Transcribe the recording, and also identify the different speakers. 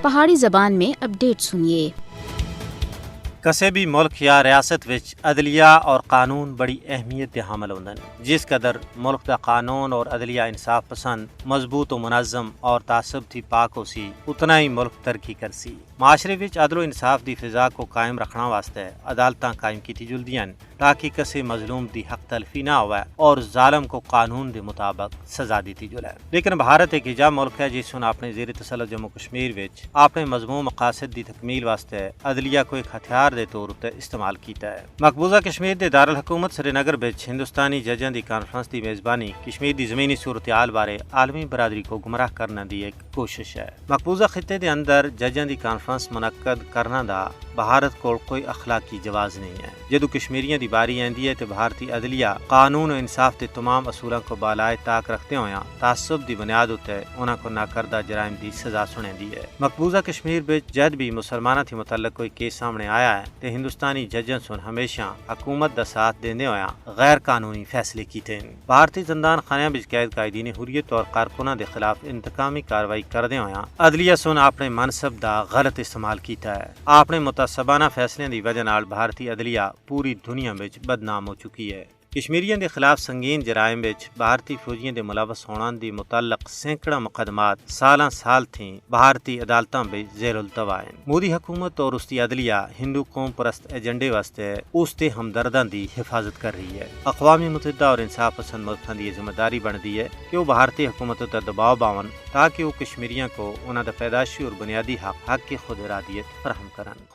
Speaker 1: پہاڑی زبان میں اپڈیٹ سنیے۔
Speaker 2: کسی بھی ملک یا ریاست وچ عدلیہ اور قانون بڑی اہمیت دے حامل ہوندن۔ جس قدر ملک دا قانون اور عدلیہ انصاف پسند، مضبوط و منظم اور تعصب تھی پاک ہو سی، اتنا ہی ملک ترقی کر سی۔ معاشرے وچ عدل و انصاف دی فضا کو قائم رکھنا واسطے عدالتاں قائم کیتی جلدیاں تاکہ کسی مظلوم دی حق تلفی نہ ہوئے اور ظالم کو قانون دے مطابق سزا دیتی جلے۔ لیکن بھارت ایک ایجا ملک ہے جس نے اپنے زیر تسلط جموں کشمیر وچ اپنے مضمون مقاصد دی تکمیل واسطے عدلیہ کو ایک ہتھیار دے طور تے استعمال کیتا ہے۔ مقبوضہ کشمیر دے دارالحکومت سری نگر وچ ہندوستانی ججاں دی کانفرنس دی میزبانی کشمیر دی زمینی صورتحال بارے عالمی برادری کو گمراہ کرنے دی ایک کوشش ہے۔ مقبوضہ خطے دے اندر ججاں دی کانفرنس منعقد کرنا دا بھارت کول کوئی اخلاقی جواز نہیں ہے۔ جدو کشمیریاں دی باری آندی ہے تے بھارتی عدلیہ قانون و انصاف دے تمام اصولوں کو بالائے طاق رکھتے ہوئے تعصب دی بنیاد اتے انہاں کو ناکردہ جرائم دی سزا سنیندی ہے۔ مقبوضہ کشمیر وچ جد بھی مسلماناں تھی متعلق کوئی کیس سامنے آیا ہے تے ہندوستانی ججاں سن ہمیشہ حکومت دا ساتھ دیندے ہویا غیر قانونی فیصلے کیتے ہیں۔ بھارتی زندان خانیاں وچ قید قائدین حریت اور کارکناں دے خلاف انتقامی کاروائی کردے ہویا عدلیہ سن اپنے منصب دا غلط استعمال کیتا ہے۔ اپنے متعصبانہ فیصلے دی وجہ نال بھارتی عدلیہ پوری دنیا وچ بدنام ہو چکی ہے۔ کشمیریاں دے خلاف سنگین جرائم وچ بھارتی فوجیاں دے ملوث ہونان دی متعلق سینکڑا مقدمات سالاں سال تھیں بھارتی عدالتاں وچ زیر التوا ہیں۔ مودی حکومت اور اس دی عدلیہ ہندو قوم پرست ایجنڈے واسطے اس تے ہمدرداں دی حفاظت کر رہی ہے۔ اقوام متحدہ اور انصاف پسند ملکاں دی ذمہ داری بنتی ہے کہ وہ بھارتی حکومت تے دباؤ باون تاکہ وہ کشمیریاں کو انہاں دا پیدائشی اور بنیادی حق کی خود ارادیت فراہم کرن۔